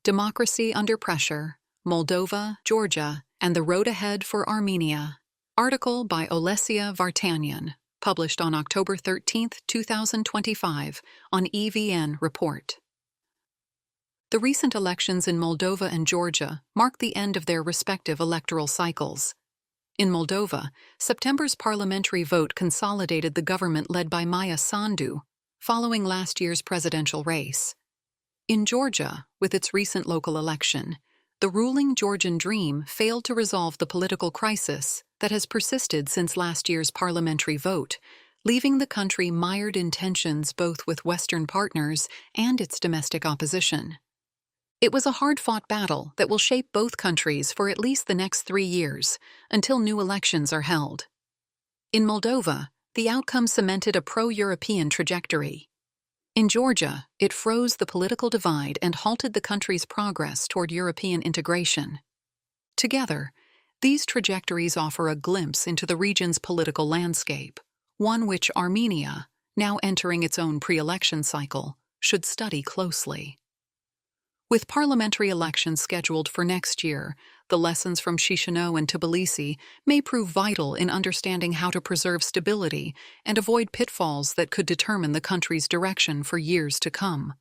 Democracy Under Pressure, Moldova, Georgia, and the Road Ahead for Armenia. Article by Olesia Vartanyan, published on October 13, 2025, on EVN Report. The recent elections in Moldova and Georgia mark the end of their respective electoral cycles. In Moldova, September's parliamentary vote consolidated the government led by Maia Sandu, following last year's presidential race. In Georgia, with its recent local election, the ruling Georgian Dream failed to resolve the political crisis that has persisted since last year's parliamentary vote, leaving the country mired in tensions both with Western partners and its domestic opposition. It was a hard-fought battle that will shape both countries for at least the next 3 years, until new elections are held. In Moldova, the outcome cemented a pro-European trajectory. In Georgia, it froze the political divide and halted the country's progress toward European integration. Together, these trajectories offer a glimpse into the region's political landscape, one which Armenia, now entering its own pre-election cycle, should study closely. With parliamentary elections scheduled for next year, the lessons from Chișinău and Tbilisi may prove vital in understanding how to preserve stability and avoid pitfalls that could determine the country's direction for years to come.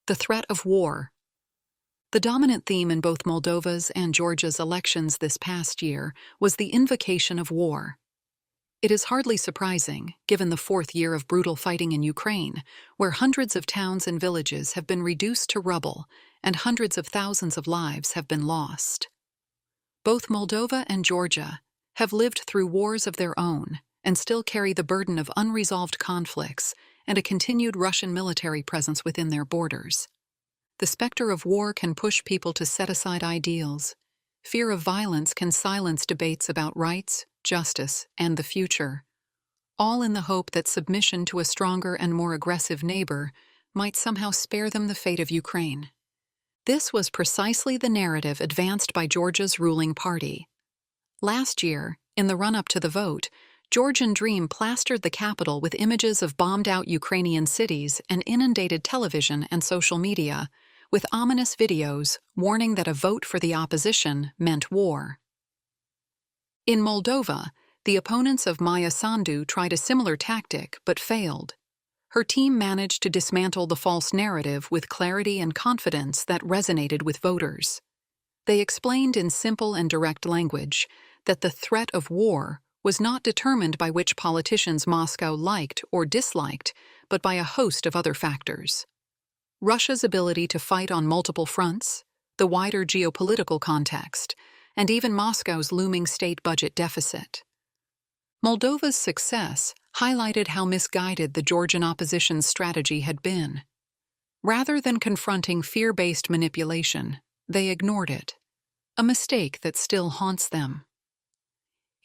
The threat of war. The dominant theme in both Moldova's and Georgia's elections this past year was the invocation of war. It is hardly surprising, given the 4th year of brutal fighting in Ukraine, where hundreds of towns and villages have been reduced to rubble and hundreds of thousands of lives have been lost. Both Moldova and Georgia have lived through wars of their own and still carry the burden of unresolved conflicts and a continued Russian military presence within their borders. The specter of war can push people to set aside ideals. Fear of violence can silence debates about rights, justice, and the future, all in the hope that submission to a stronger and more aggressive neighbor might somehow spare them the fate of Ukraine. This was precisely the narrative advanced by Georgia's ruling party. Last year, in the run-up to the vote, Georgian Dream plastered the capital with images of bombed-out Ukrainian cities and inundated television and social media with ominous videos warning that a vote for the opposition meant war. In Moldova, the opponents of Maia Sandu tried a similar tactic but failed. Her team managed to dismantle the false narrative with clarity and confidence that resonated with voters. They explained in simple and direct language that the threat of war was not determined by which politicians Moscow liked or disliked, but by a host of other factors. Russia's ability to fight on multiple fronts, the wider geopolitical context, and even Moscow's looming state budget deficit. Moldova's success highlighted how misguided the Georgian opposition's strategy had been. Rather than confronting fear-based manipulation, they ignored it, a mistake that still haunts them.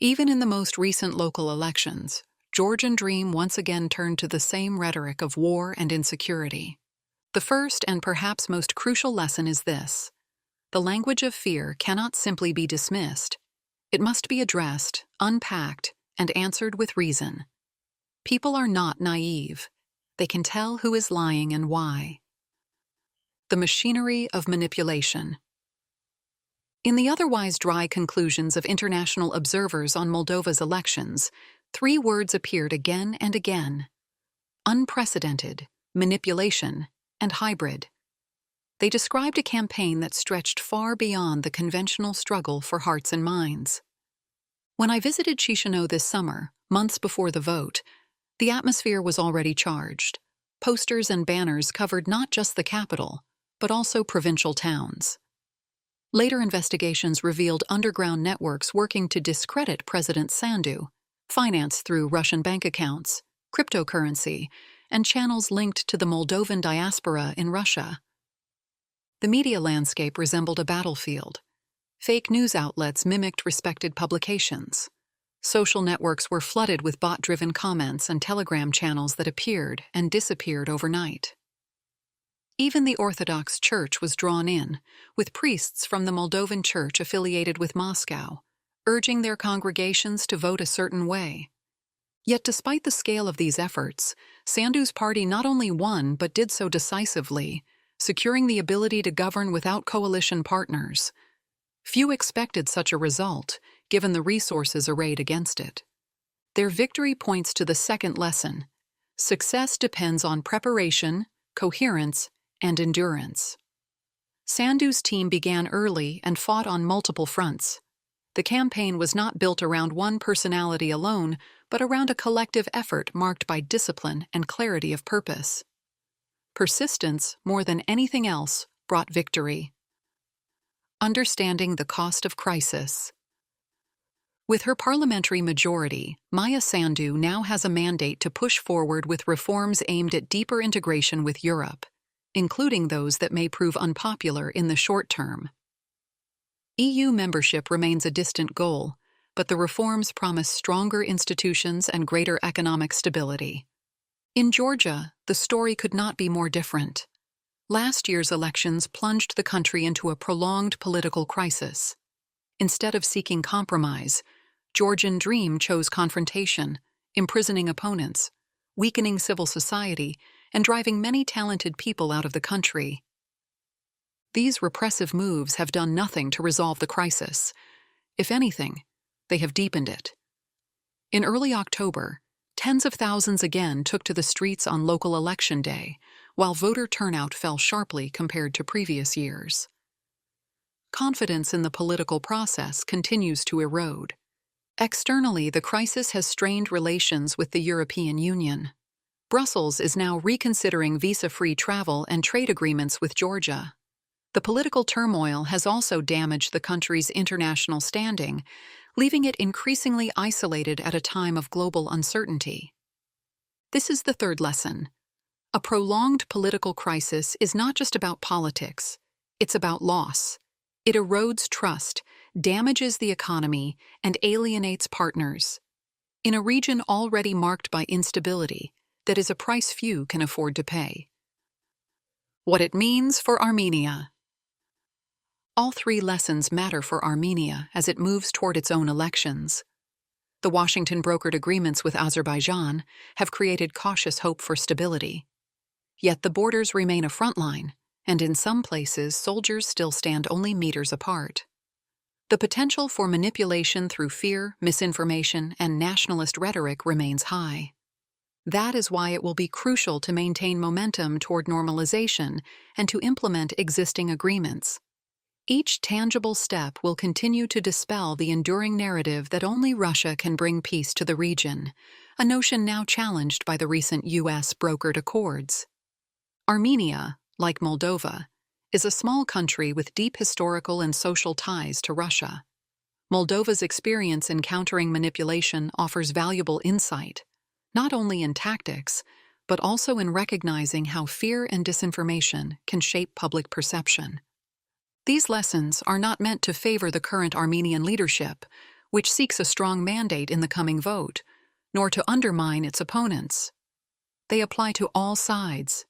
Even in the most recent local elections, Georgian Dream once again turned to the same rhetoric of war and insecurity. The first and perhaps most crucial lesson is this: the language of fear cannot simply be dismissed. It must be addressed, unpacked, and answered with reason. People are not naive. They can tell who is lying and why. The machinery of manipulation. In the otherwise dry conclusions of international observers on Moldova's elections, 3 words appeared again and again: unprecedented, manipulation, and hybrid. They described a campaign that stretched far beyond the conventional struggle for hearts and minds. When I visited Chișinău this summer, months before the vote, the atmosphere was already charged. Posters and banners covered not just the capital, but also provincial towns. Later investigations revealed underground networks working to discredit President Sandu, financed through Russian bank accounts, cryptocurrency, and channels linked to the Moldovan diaspora in Russia. The media landscape resembled a battlefield. Fake news outlets mimicked respected publications. Social networks were flooded with bot-driven comments and Telegram channels that appeared and disappeared overnight. Even the Orthodox Church was drawn in, with priests from the Moldovan Church affiliated with Moscow, urging their congregations to vote a certain way. Yet despite the scale of these efforts, Sandu's party not only won but did so decisively, securing the ability to govern without coalition partners. Few expected such a result, given the resources arrayed against it. Their victory points to the second lesson: success depends on preparation, coherence, and endurance. Sandu's team began early and fought on multiple fronts. The campaign was not built around one personality alone, but around a collective effort marked by discipline and clarity of purpose. Persistence, more than anything else, brought victory. Understanding the cost of crisis. With her parliamentary majority, Maya Sandu now has a mandate to push forward with reforms aimed at deeper integration with Europe, including those that may prove unpopular in the short term. EU membership remains a distant goal, but the reforms promise stronger institutions and greater economic stability. In Georgia, the story could not be more different. Last year's elections plunged the country into a prolonged political crisis. Instead of seeking compromise, Georgian Dream chose confrontation, imprisoning opponents, weakening civil society, and driving many talented people out of the country. These repressive moves have done nothing to resolve the crisis. If anything, they have deepened it. In early October, tens of thousands again took to the streets on local election day, while voter turnout fell sharply compared to previous years. Confidence in the political process continues to erode. Externally, the crisis has strained relations with the European Union. Brussels is now reconsidering visa-free travel and trade agreements with Georgia. The political turmoil has also damaged the country's international standing, leaving it increasingly isolated at a time of global uncertainty. This is the third lesson. A prolonged political crisis is not just about politics, it's about loss. It erodes trust, damages the economy, and alienates partners. In a region already marked by instability, that is a price few can afford to pay. What it means for Armenia. All three lessons matter for Armenia as it moves toward its own elections. The Washington-brokered agreements with Azerbaijan have created cautious hope for stability. Yet the borders remain a front line, and in some places soldiers still stand only meters apart. The potential for manipulation through fear, misinformation, and nationalist rhetoric remains high. That is why it will be crucial to maintain momentum toward normalization and to implement existing agreements. Each tangible step will continue to dispel the enduring narrative that only Russia can bring peace to the region, a notion now challenged by the recent U.S.-brokered accords. Armenia, like Moldova, is a small country with deep historical and social ties to Russia. Moldova's experience in countering manipulation offers valuable insight, not only in tactics, but also in recognizing how fear and disinformation can shape public perception. These lessons are not meant to favor the current Armenian leadership, which seeks a strong mandate in the coming vote, nor to undermine its opponents. They apply to all sides.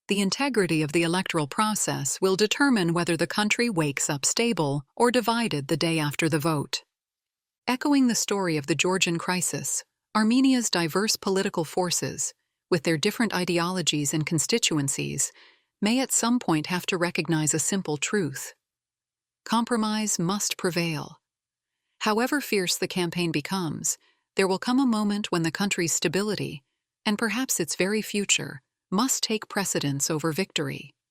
The integrity of the electoral process will determine whether the country wakes up stable or divided the day after the vote. Echoing the story of the Georgian crisis, Armenia's diverse political forces, with their different ideologies and constituencies, may at some point have to recognize a simple truth. Compromise must prevail. However fierce the campaign becomes, there will come a moment when the country's stability, and perhaps its very future, must take precedence over victory.